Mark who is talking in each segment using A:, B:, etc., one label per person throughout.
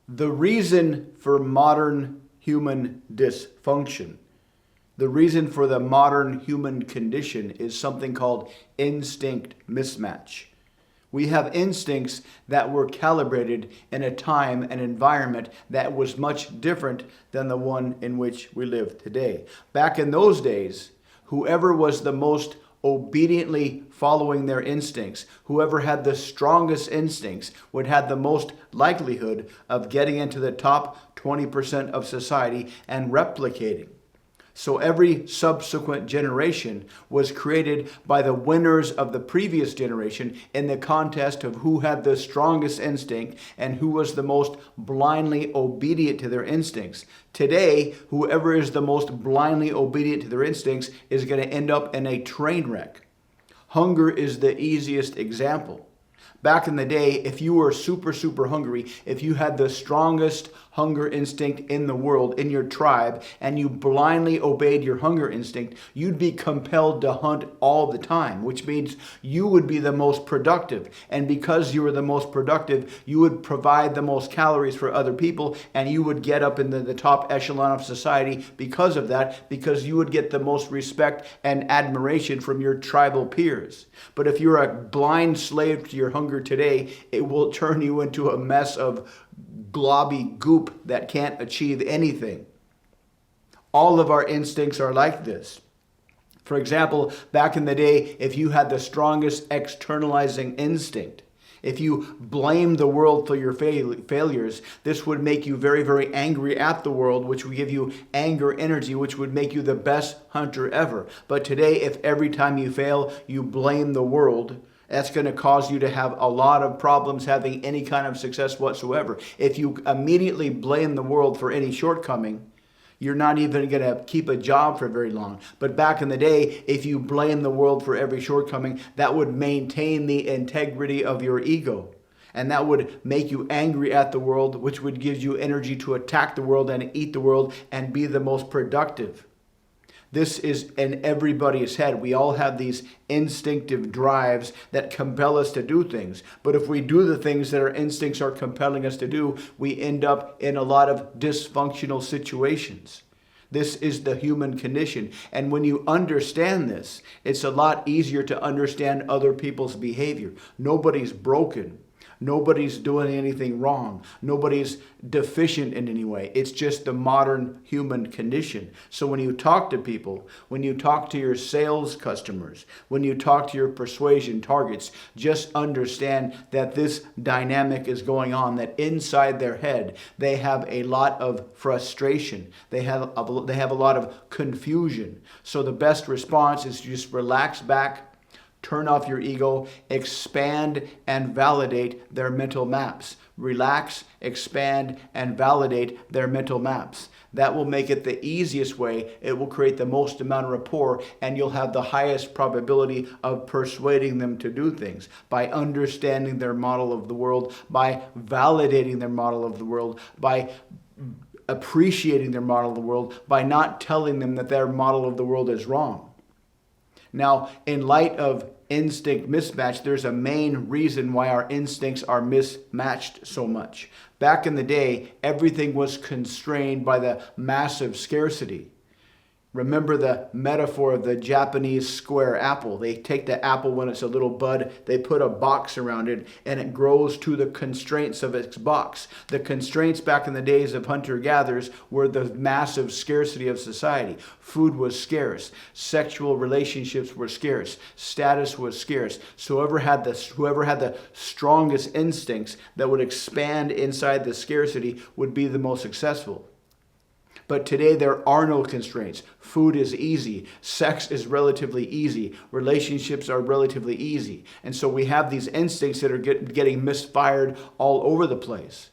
A: The reason for modern human dysfunction, the reason for the modern human condition is something called instinct mismatch. We have instincts that were calibrated in a time and environment that was much different than the one in which we live today. Back in those days, whoever was the most obediently following their instincts, whoever had the strongest instincts would have the most likelihood of getting into the top 20% of society and replicating. So every subsequent generation was created by the winners of the previous generation in the contest of who had the strongest instinct and who was the most blindly obedient to their instincts. Today, whoever is the most blindly obedient to their instincts is going to end up in a train wreck. Hunger is the easiest example. Back in the day, if you were super hungry, if you had the strongest hunger instinct in the world, in your tribe, and you blindly obeyed your hunger instinct, you'd be compelled to hunt all the time, which means you would be the most productive. And because you were the most productive, you would provide the most calories for other people, and you would get up into the top echelon of society because of that, because you would get the most respect and admiration from your tribal peers. But if you're a blind slave to your hunger today, it will turn you into a mess of globby goop that can't achieve anything. All of our instincts are like this. For example, back in the day, if you had the strongest externalizing instinct, if you blamed the world for your failures, this would make you very angry at the world, which would give you anger energy, which would make you the best hunter ever. But today, if every time you fail, you blame the world, that's going to cause you to have a lot of problems having any kind of success whatsoever. If you immediately blame the world for any shortcoming, you're not even going to keep a job for very long. But back in the day, if you blame the world for every shortcoming, that would maintain the integrity of your ego. And that would make you angry at the world, which would give you energy to attack the world and eat the world and be the most productive. This is in everybody's head. We all have these instinctive drives that compel us to do things. But if we do the things that our instincts are compelling us to do, we end up in a lot of dysfunctional situations. This is the human condition. And when you understand this, it's a lot easier to understand other people's behavior. Nobody's broken. Nobody's doing anything wrong. Nobody's deficient in any way. It's just the modern human condition. So when you talk to people, when you talk to your sales customers, when you talk to your persuasion targets, just understand that this dynamic is going on, that inside their head, they have a lot of frustration. They have a lot of confusion. So the best response is to just relax back, turn off your ego, expand and validate their mental maps. Relax, expand, and validate their mental maps. That will make it the easiest way. It will create the most amount of rapport, and you'll have the highest probability of persuading them to do things by understanding their model of the world, by validating their model of the world, by appreciating their model of the world, by not telling them that their model of the world is wrong. Now, in light of instinct mismatch, there's a main reason why our instincts are mismatched so much. Back in the day, everything was constrained by the massive scarcity. Remember the metaphor of the Japanese square apple. They take the apple when it's a little bud, they put a box around it, and it grows to the constraints of its box. The constraints back in the days of hunter-gatherers were the massive scarcity of society. Food was scarce. Sexual relationships were scarce. Status was scarce. So whoever had the strongest instincts that would expand inside the scarcity would be the most successful. But today there are no constraints. Food is easy. Sex is relatively easy. Relationships are relatively easy. And so we have these instincts that are getting misfired all over the place.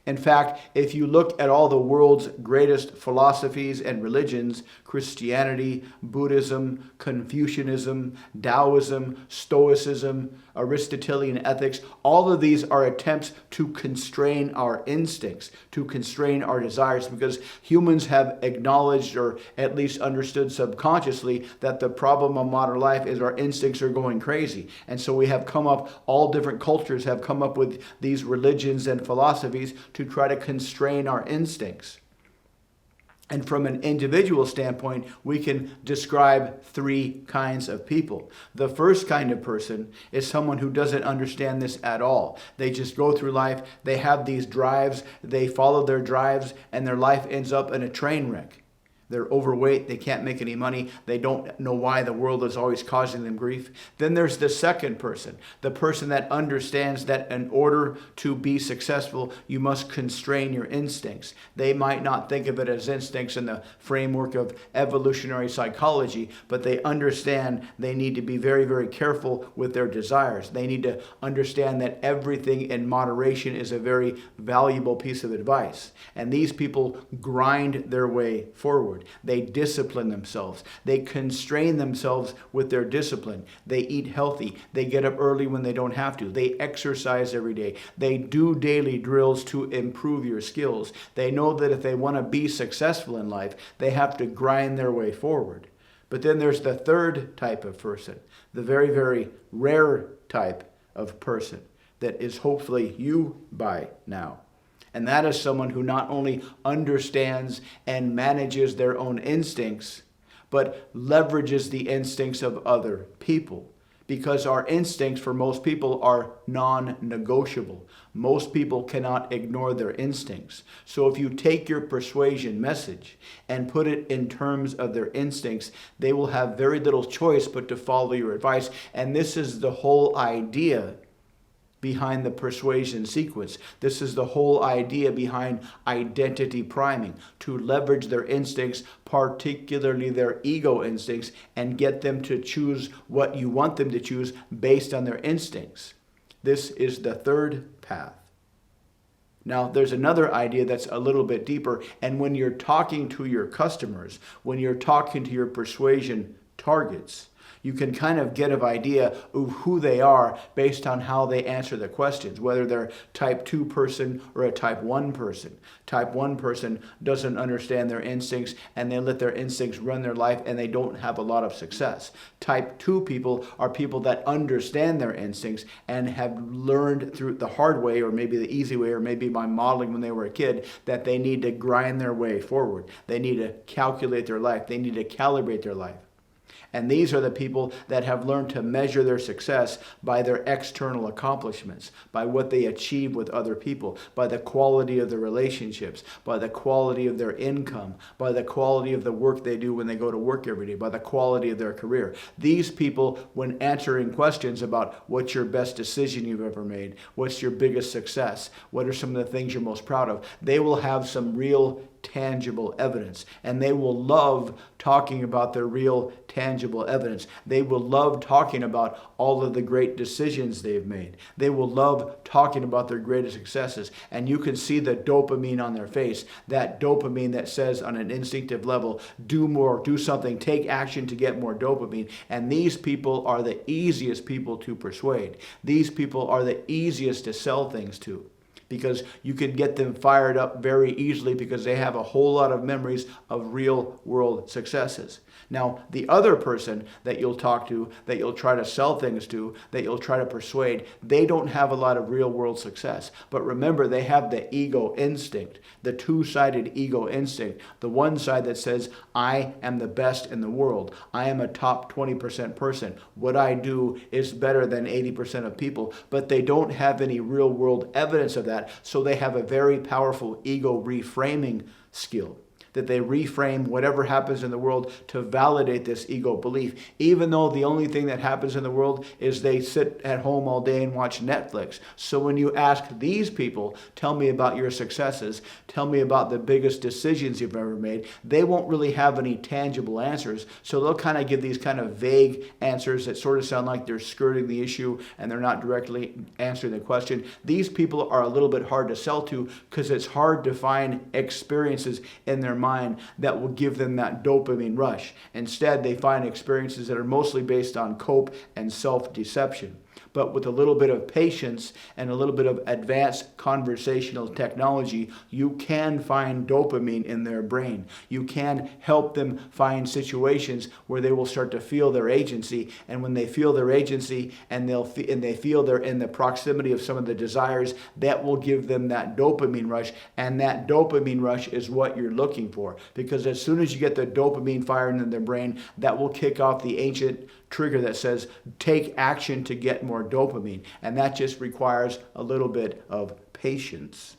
A: In fact, if you look at all the world's greatest philosophies and religions, Christianity, Buddhism, Confucianism, Taoism, Stoicism, Aristotelian ethics, all of these are attempts to constrain our instincts, to constrain our desires, because humans have acknowledged, or at least understood subconsciously, that the problem of modern life is our instincts are going crazy. And so we have come up, all different cultures have come up with these religions and philosophies to try to constrain our instincts. And from an individual standpoint, we can describe three kinds of people. The first kind of person is someone who doesn't understand this at all. They just go through life, they have these drives, they follow their drives, and their life ends up in a train wreck. They're overweight, they can't make any money, they don't know why the world is always causing them grief. Then there's the second person, the person that understands that in order to be successful, you must constrain your instincts. They might not think of it as instincts in the framework of evolutionary psychology, but they understand they need to be very, very careful with their desires. They need to understand that everything in moderation is a very valuable piece of advice. And these people grind their way forward. They discipline themselves. They constrain themselves with their discipline. They eat healthy. They get up early when they don't have to. They exercise every day. They do daily drills to improve your skills. They know that if they want to be successful in life, they have to grind their way forward. But then there's the third type of person, the very, very rare type of person that is hopefully you by now. And that is someone who not only understands and manages their own instincts, but leverages the instincts of other people. Because our instincts for most people are non-negotiable. Most people cannot ignore their instincts. So if you take your persuasion message and put it in terms of their instincts, they will have very little choice but to follow your advice. And this is the whole idea behind the persuasion sequence. This is the whole idea behind identity priming, to leverage their instincts, particularly their ego instincts, and get them to choose what you want them to choose based on their instincts. This is the third path. Now, there's another idea that's a little bit deeper, and when you're talking to your customers, when you're talking to your persuasion targets, you can kind of get an idea of who they are based on how they answer the questions, whether they're type 2 person or a type 1 person. Type 1 person doesn't understand their instincts and they let their instincts run their life and they don't have a lot of success. Type 2 people are people that understand their instincts and have learned through the hard way, or maybe the easy way, or maybe by modeling when they were a kid, that they need to grind their way forward. They need to calculate their life. They need to calibrate their life. And these are the people that have learned to measure their success by their external accomplishments, by what they achieve with other people, by the quality of their relationships, by the quality of their income, by the quality of the work they do when they go to work every day, by the quality of their career. These people, when answering questions about what's your best decision you've ever made, what's your biggest success, what are some of the things you're most proud of, they will have some real tangible evidence, and they will love talking about their real tangible evidence. They will love talking about all of the great decisions they've made. They will love talking about their greatest successes, and you can see the dopamine on their face, that dopamine that says on an instinctive level, do more, do something, take action to get more dopamine. And these people are the easiest people to persuade. These people are the easiest to sell things to, because you can get them fired up very easily because they have a whole lot of memories of real world successes. Now, the other person that you'll talk to, that you'll try to sell things to, that you'll try to persuade, they don't have a lot of real world success. But remember, they have the ego instinct, the two-sided ego instinct. The one side that says, I am the best in the world. I am a top 20% person. What I do is better than 80% of people. But they don't have any real world evidence of that. So they have a very powerful ego reframing skill, that they reframe whatever happens in the world to validate this ego belief, even though the only thing that happens in the world is they sit at home all day and watch Netflix. So when you ask these people, tell me about your successes, tell me about the biggest decisions you've ever made, they won't really have any tangible answers. So they'll kind of give these kind of vague answers that sort of sound like they're skirting the issue and they're not directly answering the question. These people are a little bit hard to sell to because it's hard to find experiences in their mind that will give them that dopamine rush. Instead, they find experiences that are mostly based on cope and self-deception. but with a little bit of patience and a little bit of advanced conversational technology, you can find dopamine in their brain. You can help them find situations where they will start to feel their agency, and when they feel their agency and they feel they're in the proximity of some of the desires, that will give them that dopamine rush, and that dopamine rush is what you're looking for, because as soon as you get the dopamine firing in their brain, that will kick off the ancient trigger that says take action to get more dopamine, and that just requires a little bit of patience.